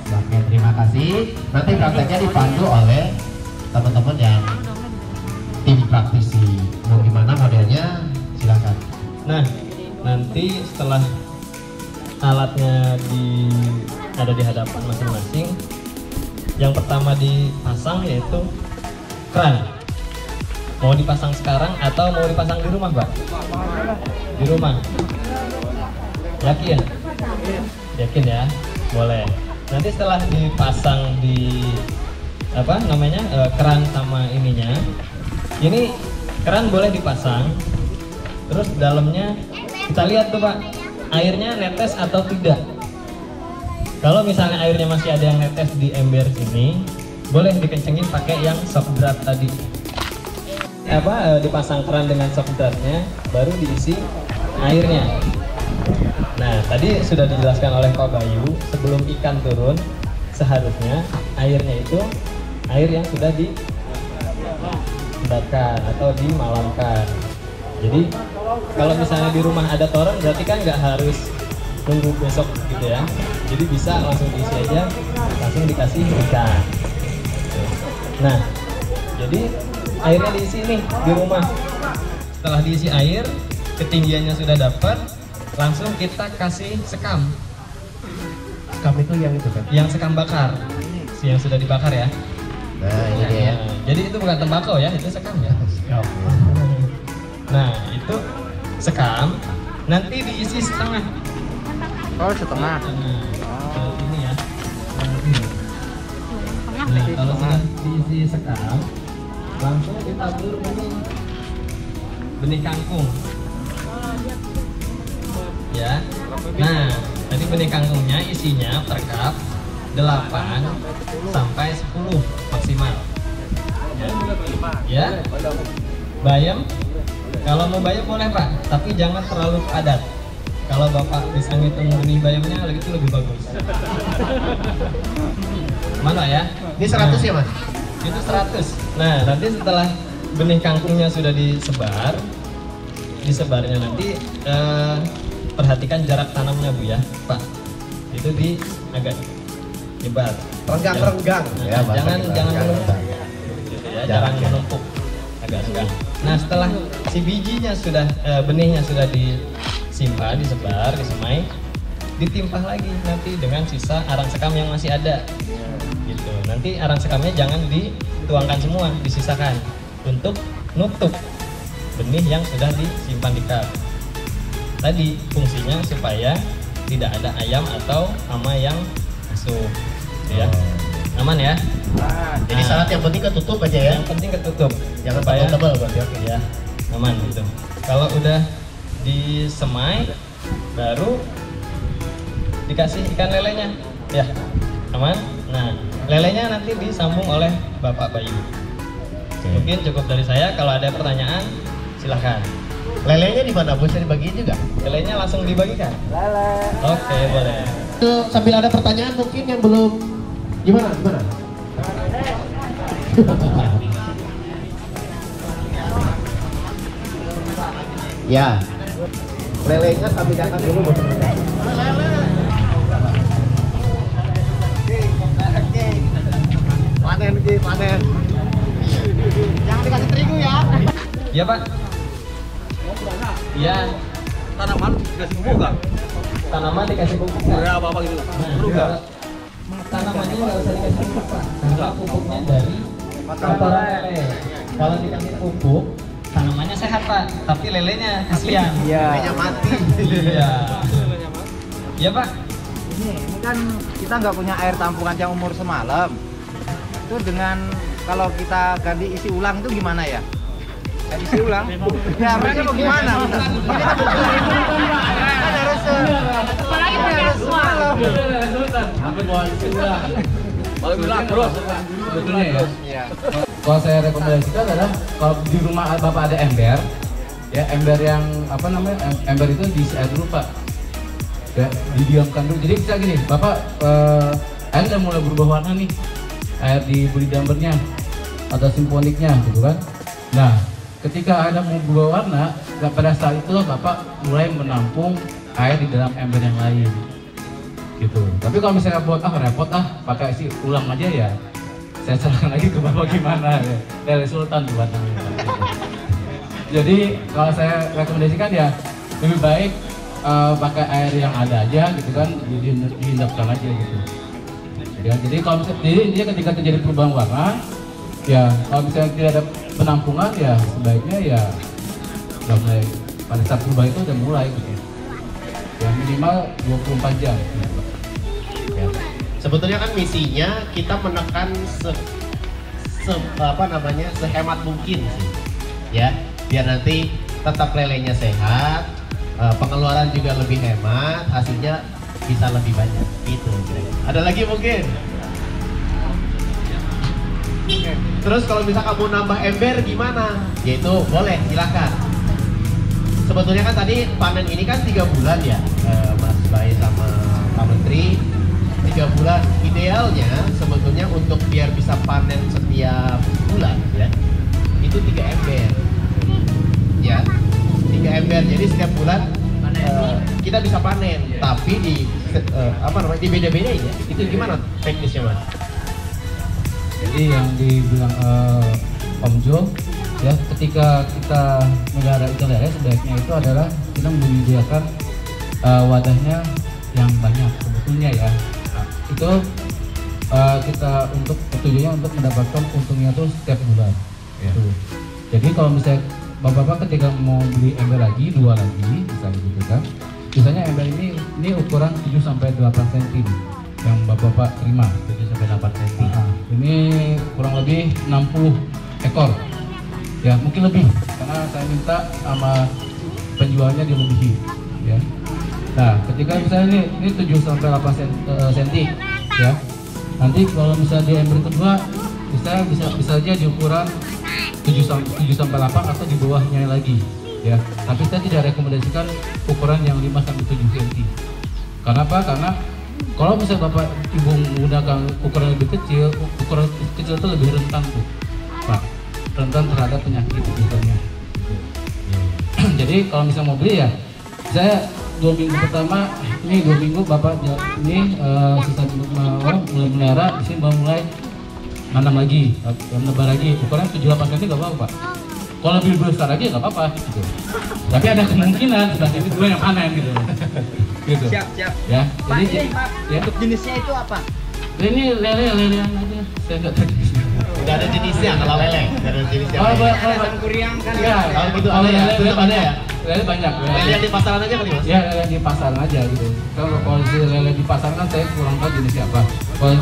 Oke, terima kasih. Nanti prakteknya dipandu oleh teman-teman yang tim praktisi. Mau gimana modelnya? Silakan. Nah, nanti setelah alatnya ada di hadapan masing-masing, yang pertama dipasang yaitu keran. Mau dipasang sekarang atau mau dipasang di rumah, Pak? Di rumah. Yakin? Yakin ya? Boleh. Nanti setelah dipasang di keran sama ininya, ini keran boleh dipasang. Terus dalamnya kita lihat tuh Pak, airnya netes atau tidak. Kalau misalnya airnya masih ada yang netes di ember sini, boleh dikencengin pakai yang soft draft tadi. Dipasang keran dengan soft draftnya, baru diisi airnya. Nah, tadi sudah dijelaskan oleh Pak Bayu, sebelum ikan turun, seharusnya airnya itu air yang sudah dibakar atau dimalamkan. Jadi kalau misalnya di rumah ada toren, berarti kan nggak harus tunggu besok gitu ya. Jadi bisa langsung diisi aja, langsung dikasih ikan. Nah, jadi airnya diisi nih di rumah. Setelah diisi air, ketinggiannya sudah dapat, langsung kita kasih sekam. Sekam itu yang itu kan? Yang sekam bakar, yang sudah dibakar ya. Nah ini dia ya. Jadi itu bukan tembakau ya, itu sekam ya. Nah itu sekam, nanti diisi setengah. Oh, setengah. Nah, ini ya. Nah, kalau sudah diisi sekam, langsung ditabur benih kangkung. Ya. Nah, tadi benih kangkungnya isinya per cup 8 sampai 10 maksimal. Ya. Bayam, kalau mau bayam boleh Pak, tapi jangan terlalu padat. Kalau Bapak bisa ngitung benih bayamnya itu lebih bagus. Mana ya? Ini 100 ya Mas? Itu 100. Nah, nanti setelah benih kangkungnya sudah disebarnya nanti perhatikan jarak tanamnya Bu ya, Pak. Itu agak nyebar. Renggang-renggang. Ya, jangan menumpuk. Gitu ya, jangan menumpuk. Agak renggang. Nah, setelah si bijinya sudah benihnya sudah disimpan, disebar, disemai, ditimpah lagi nanti dengan sisa arang sekam yang masih ada. Gitu. Nanti arang sekamnya jangan dituangkan semua, disisakan untuk nutup benih yang sudah disimpan di cup. Tadi fungsinya supaya tidak ada ayam atau hama yang masuk, ya. Aman ya? Jadi syarat yang penting ketutup aja ya. Yang penting ketutup. Jangan supaya tebal berarti oke ya. Aman gitu. Kalau udah disemai, baru dikasih ikan lelenya, ya. Aman. Nah, lelenya nanti disambung oleh Bapak Bayu. Mungkin cukup dari saya. Kalau ada pertanyaan, silahkan. Lelenya di mana? Bisa dibagiin juga? Lelenya langsung dibagikan? Lele. Oke, boleh. Itu sambil ada pertanyaan mungkin yang belum gimana? Ya. Lelenya sambil datang dulu. Panen. Jangan dikasih terigu ya. Iya Pak. Iya. Tanaman dikasih pupuk nggak? Tanaman dikasih pupuk. Apa gitu? Perlu nggak? Tanamannya nggak usah dikasih pupuk Pak, karena pupuknya dari kotoran lele. Kalau dikasih pupuk, tanamannya sehat Pak, tapi lelenya kasihan. Lelenya mati. Iya. Iya Pak. Ini kan kita nggak punya air tampungan yang umur semalam. Itu dengan kalau kita ganti isi ulang itu gimana ya? Isi ulang? Ya mereka mau gimana? Ini kan harus Apalagi punya semalam. Kalau bilang terus, sebetulnya ya. Kalau saya rekomendasikan adalah kalau di rumah Bapak ada ember, ya ember yang apa namanya ember itu diisi air dulu Pak, ya didiamkan dulu. Jadi bisa gini, Bapak air udah mulai berubah warna nih, air di budidambernya atau simfoniknya gitu kan. Nah, ketika ada mau berubah warna, pada saat itu Bapak mulai menampung air di dalam ember yang lain gitu. Tapi kalau misalnya buat repot pakai isi ulang aja ya, saya serahkan lagi ke Bapak gimana ya. Dari Sultan buatan gitu. Jadi kalau saya rekomendasikan ya lebih baik pakai air yang ada aja gitu kan, diendapkan aja gitu ya. Jadi kalau misalnya dia ketika terjadi perubahan warna ya, kalau misalnya tidak ada penampungan ya sebaiknya ya udah mulai pada saat perubahan itu udah mulai gitu ya, minimal 24 jam gitu. Ya. Sebetulnya kan misinya kita menekan sehemat mungkin sih, ya, biar nanti tetap lelenya sehat, pengeluaran juga lebih hemat, hasilnya bisa lebih banyak gitu. Ada lagi mungkin? Terus kalau misalkan mau nambah ember gimana? Yaitu boleh, silakan. Sebetulnya kan tadi panen ini kan 3 bulan ya, Mas Bayi sama Pak Menteri. 3 bulan idealnya sebetulnya untuk biar bisa panen setiap bulan ya, itu 3 ember ya, 3 ember. Jadi setiap bulan kita bisa panen, tapi di beda-beda ya. Itu gimana teknisnya Mas? Jadi yang dibilang Om Jo ya, ketika kita melihara ikan lele sebaiknya itu adalah kita menyediakan wadahnya yang banyak sebetulnya ya. Nah, itu kita untuk tujuannya untuk mendapatkan untungnya tuh setiap bulan. Tuh. Jadi kalau misalnya bapak-bapak ketika mau beli ember lagi, 2 lagi, misalnya gitu kan. Biasanya ember ini ukuran 7 sampai 8 cm yang bapak-bapak terima. 7 sampai 8 cm. Ini kurang lebih 60 ekor. Ya, mungkin lebih karena saya minta sama penjualnya dilebihi, ya. Nah, ketika misalnya ini 7 sampai 8 cm, ya. Nanti kalau misalnya di ember kedua bisa aja di ukuran 7 sampai 8 atau di bawahnya lagi, ya. Tapi saya tidak rekomendasikan ukuran yang 5 sampai 7 cm. Karena apa? Karena kalau misalnya Bapak Ibu menggunakan ukuran lebih kecil, ukuran kecil itu lebih rentan tuh, Pak. Rentan terhadap penyakit misalnya. Jadi kalau misalnya mau beli ya, saya 2 minggu pertama, ini 2 minggu Bapak ini sisa mulai melihara, di sini baru mulai nanam lagi, menebar lagi. Ukuran 7-8 cm nggak apa-apa, Pak. Kalau lebih besar lagi nggak apa-apa gitu. Tapi ada kemungkinan sebelah sini dulu yang panen gitu. Gitu. Siap. Ya. Pak, Jadi ini Pak, ya. untuk jenisnya itu apa? Ini lele aja. Saya nggak tahu. Nggak ada jenisnya kalau lele. Nggak ada jenisnya. Ada sangkuriang kan? Ya, kalau gitu kalau ada ya. lele Ada ya. Lele banyak. Lele yang di pasaran aja kali Mas? Ya, lele di pasaran aja gitu. Kalau lele di pasaran kan saya kurang tahu jenisnya apa. Kalau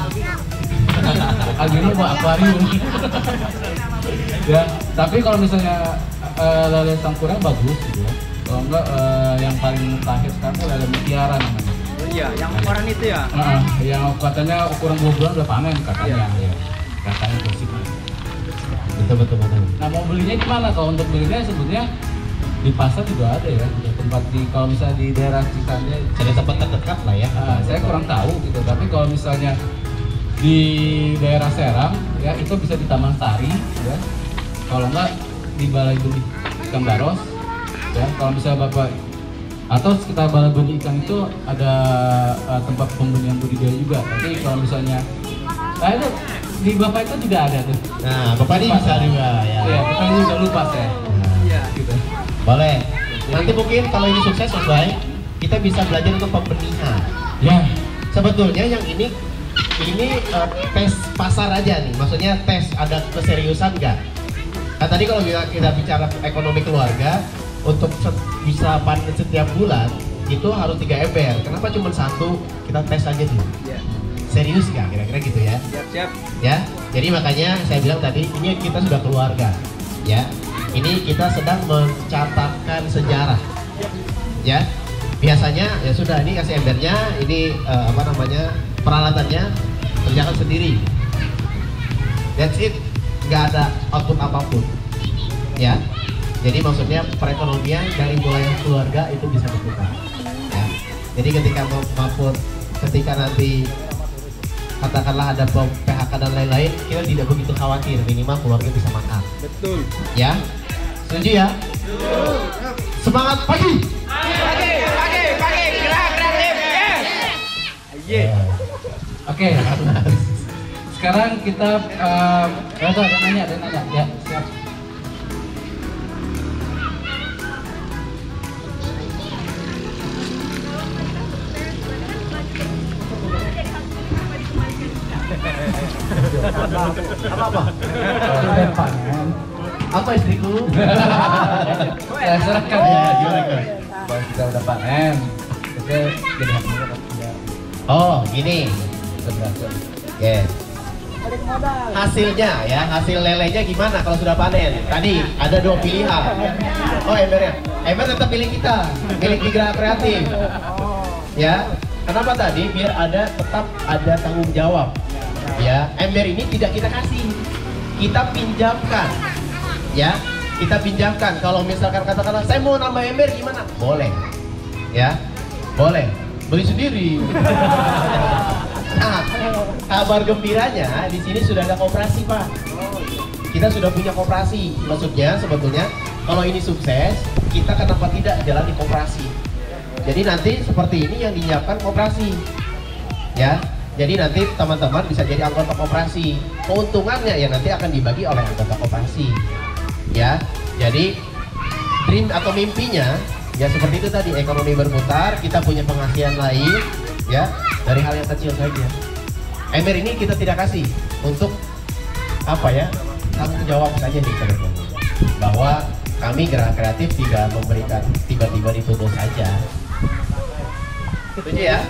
Agino mau akuarium. Ya, tapi kalau misalnya lele sangkuriang bagus gitu ya. Kalau enggak yang paling mutakhir sekarang lele mutiara namanya. Oh iya, yang ukuran itu ya? Yang katanya ukuran 2 bulan udah panen katanya. Ya. Katanya bersih. Betul. Nah, mau belinya gimana? Kalau untuk belinya sebetulnya di pasar juga ada ya, tempat kalau misalnya di daerah Cikanjai ada tempat terdekat lah ya. Saya kurang tahu gitu, tapi kalau misalnya di daerah Serang ya itu bisa di Taman Sari ya, kalau enggak di Balai Benih Ikan Baros ya. Kalau misalnya Bapak atau sekitar Balai Benih Ikan itu ada tempat pembenihan budidaya juga. Tapi kalau misalnya itu di Bapak itu juga ada tuh. Nah, Bapak ini bisa juga ya. Iya, Bapak ini udah lupa saya. Iya. Gitu. Boleh. Nanti mungkin kalau ini sukses sesuai, kita bisa belajar untuk pembenihan. Ya. Sebetulnya yang ini tes pasar aja nih. Maksudnya tes ada keseriusan nggak? Nah, tadi kalau kita bicara ekonomi keluarga, untuk bisa panen setiap bulan itu harus 3 ember. Kenapa cuma 1? Kita tes aja dulu. Iya. Serius nggak? Kira-kira gitu ya. Siap. Ya. Jadi makanya saya bilang tadi ini kita sudah keluarga. Ya. Ini kita sedang mencatatkan sejarah. Ya. Biasanya ya sudah ini kasih embernya, ini peralatannya kerjakan sendiri. That's it. Nggak ada output apapun. Ya. Jadi maksudnya perekonomian dari mulai keluarga itu bisa berputar. Ya. Jadi ketika nanti katakanlah ada PHK dan lain-lain, kita tidak begitu khawatir, minimal keluarga bisa makan. Betul. Ya, setuju ya? Semangat pagi! Pagi, gerak, Oke. Sekarang kita ada nanya ya, siap. Apa istriku? Ya, serahkan ya, gimana? Kalau kita udah panen, kita jadi hak milik dia. Oh, gini. Yes. Hasilnya ya, hasil lelenya gimana kalau sudah panen? Tadi ada 2 pilihan. Oh, embernya. Ember tetap milik kita, milik Migra Kreatif. Ya. Kenapa tadi? Biar tetap ada tanggung jawab. Ya, ember ini tidak kita kasih, kita pinjamkan. Ya, kita pinjamkan. Kalau misalkan katakanlah saya mau nambah ember gimana? Boleh. Ya, boleh. Beli sendiri. Nah, kabar gembiranya di sini sudah ada koperasi, Pak. Kita sudah punya koperasi. Maksudnya sebetulnya kalau ini sukses, kita kenapa tidak jalan di koperasi? Jadi nanti seperti ini yang dinyiapkan koperasi. Ya. Jadi nanti teman-teman bisa jadi anggota koperasi. Keuntungannya ya nanti akan dibagi oleh anggota koperasi. Ya. Jadi dream atau mimpinya Ya seperti itu tadi, ekonomi berputar, kita punya penghasilan lain, ya dari hal yang kecil saja. Ember ini kita tidak kasih untuk apa ya, tanggung jawab saja nih teman-teman, bahwa kami Gerakan Kreatif tidak memberikan tiba-tiba ditutup saja. Itu ya.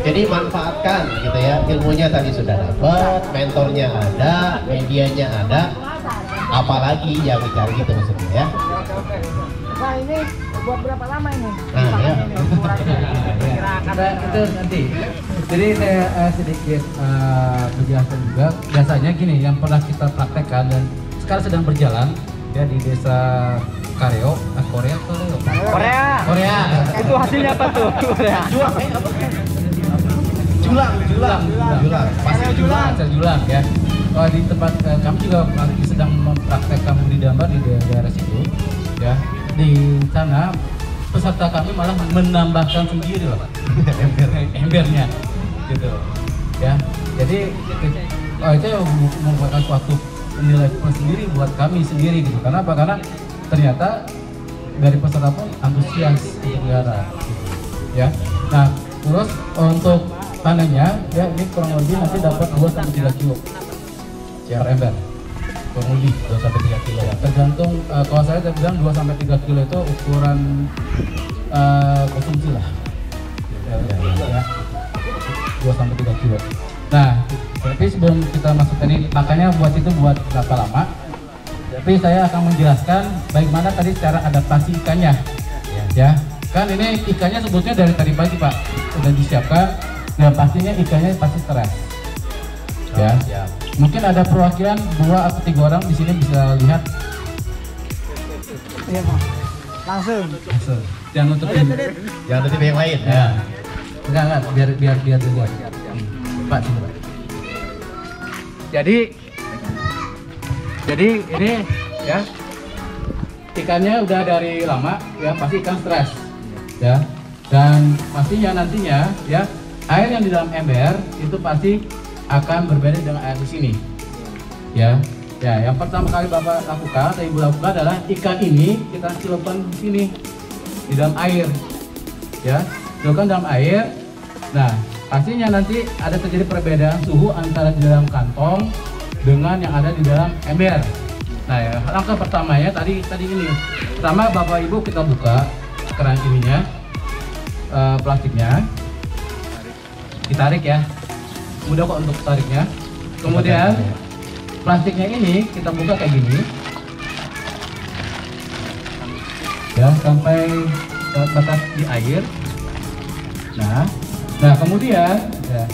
Jadi manfaatkan gitu ya, ilmunya tadi sudah dapat, mentornya ada, medianya ada, apalagi yang dicari gitu maksudnya ya. Nah ini buat berapa lama ini? Nah ya. Itu nanti. Jadi saya sedikit menjelaskan juga. Biasanya gini, yang pernah kita praktekkan dan sekarang sedang berjalan ya di desa Kareo, Korea. Itu hasilnya apa tuh? Korea. Julang ya. Kalau di tempat kami juga lagi sedang mempraktekkan budidaya di daerah situ ya. Di sana peserta kami malah menambahkan sendiri loh embernya gitu ya. Jadi itu merupakan suatu nilai plus sendiri buat kami sendiri gitu. Karena apa? Karena ternyata dari peserta pun antusias untuk negara gitu, ya. Nah terus untuk panennya ya, ini kurang lebih nanti dapat 2-3 kilo per ember, kurang lebih 2-3 kilo ya. Tergantung kalau saya bilang 2-3 kilo itu ukuran konsumsi lah ya, 2-3 kilo. Nah tapi sebelum kita masuk ini, makanya buat itu buat berapa lama, tapi saya akan menjelaskan bagaimana tadi cara adaptasi ikannya ya. Kan ini ikannya sebetulnya dari tadi pagi Pak sudah disiapkan. Dan pastinya ikannya pasti stres. Ya. Mungkin ada perwakilan 2 atau 3 orang di sini bisa lihat. Iya Pak. Langsung. Jangan nutupin yang lain. Ya. Enggak, biar dulu. Pak, sini Pak. Jadi ini ya. Ikannya udah dari lama ya, pasti ikan stres. Ya. Dan pastinya nantinya ya, air yang di dalam ember itu pasti akan berbeda dengan air di sini. Ya, yang pertama kali Bapak lakukan atau Ibu lakukan adalah ikan ini kita celupkan di sini di dalam air. Ya, celupkan dalam air. Nah, pastinya nanti ada terjadi perbedaan suhu antara di dalam kantong dengan yang ada di dalam ember. Nah, ya, langkah pertamanya tadi ini. Pertama Bapak Ibu kita buka keran ininya, plastiknya. Ditarik ya, mudah kok untuk tariknya. Kemudian plastiknya ini kita buka kayak gini ya, sampai batas di air. Nah kemudian ya,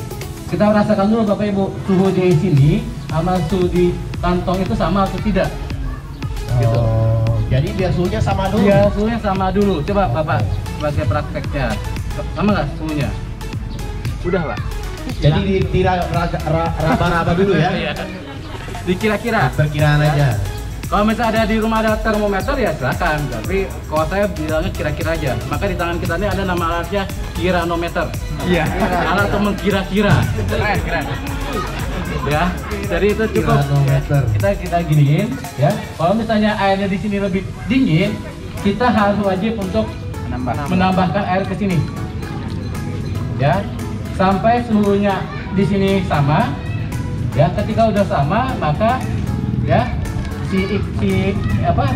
kita rasakan dulu Bapak Ibu, suhu di sini sama suhu di kantong itu sama atau tidak. Gitu. Jadi biar suhunya sama dulu. Iya, suhunya sama dulu. Coba Bapak sebagai prakteknya, sama nggak suhunya? Udah lah. Jadi raba-raba dulu ya. Dikira-kira. Perkiraan aja. Kalau misalnya ada di rumah ada termometer ya silakan. Tapi kalau saya bilangnya kira-kira aja. Maka di tangan kita ini ada nama alatnya kiranometer. Iya. Alat untuk mengkira-kira. Keren. Ya. Jadi itu cukup. Kita giniin ya. Kalau misalnya airnya di sini lebih dingin, kita harus wajib untuk menambahkan air ke sini. Ya. Sampai suhunya di sini sama, ya. Ketika udah sama, maka ya si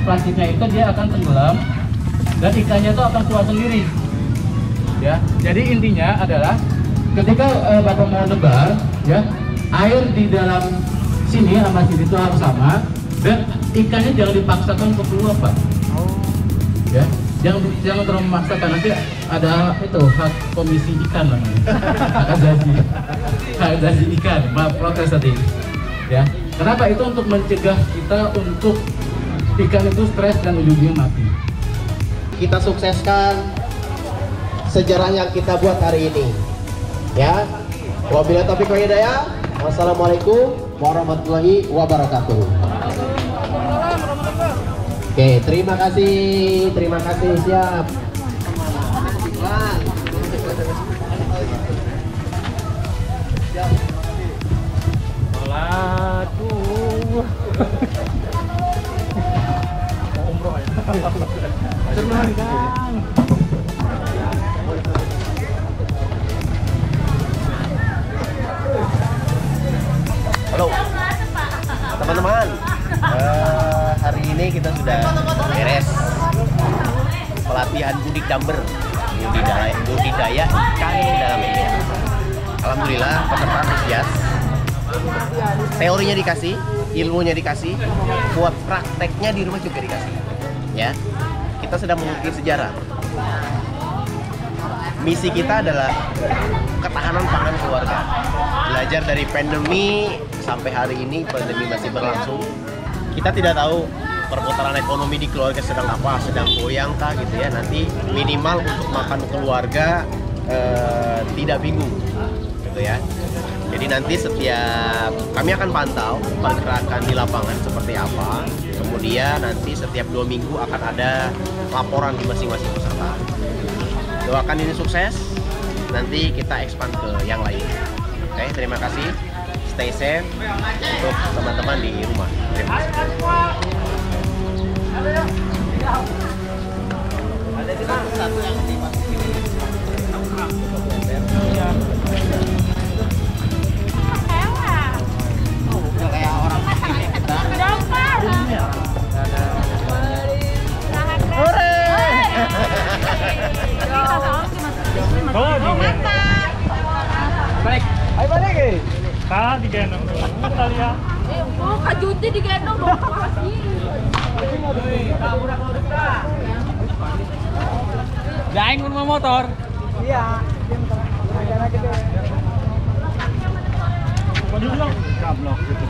plastiknya itu dia akan tenggelam dan ikannya itu akan keluar sendiri. Ya, jadi intinya adalah ketika Bapak mau nebar, ya air di dalam sini sama sini itu harus sama dan ikannya jangan dipaksakan untuk keluar Pak. Ya. Jangan terlalu memaksakan, nanti ada itu hak komisi ikan namanya, hak asasi ikan, maaf protes tadi, ya. Kenapa itu? Untuk mencegah kita untuk ikan itu stres dan ujung-ujungnya mati. Kita sukseskan sejarah yang kita buat hari ini, ya. Wabillahi taufiq wal hidayah. Wassalamualaikum warahmatullahi wabarakatuh. Oke, terima kasih, siap. Waduh. Umroh ya. Teman-teman, hari ini kita sudah beres pelatihan budidaya ikan di dalam ember. Alhamdulillah peserta antusias. Teorinya dikasih, ilmunya dikasih, buat prakteknya di rumah juga dikasih. Ya, kita sedang mengukir sejarah. Misi kita adalah ketahanan pangan keluarga. Belajar dari pandemi sampai hari ini, pandemi masih berlangsung. Kita tidak tahu perputaran ekonomi di keluarga sedang apa, sedang goyang kah gitu ya. Nanti minimal untuk makan keluarga tidak bingung gitu ya. Jadi nanti setiap kami akan pantau pergerakan di lapangan seperti apa. Kemudian nanti setiap 2 minggu akan ada laporan di masing-masing peserta. Doakan ini sukses. Nanti kita expand ke yang lain. Oke, terima kasih. Stay safe untuk teman-teman di rumah. Terima kasih. Balik. Ayo balik. Kah digendong dulu kali ya. Kak Junti digendong dong. Jaing rumah motor. Iya. Kau dulu dong. Kablok gitu.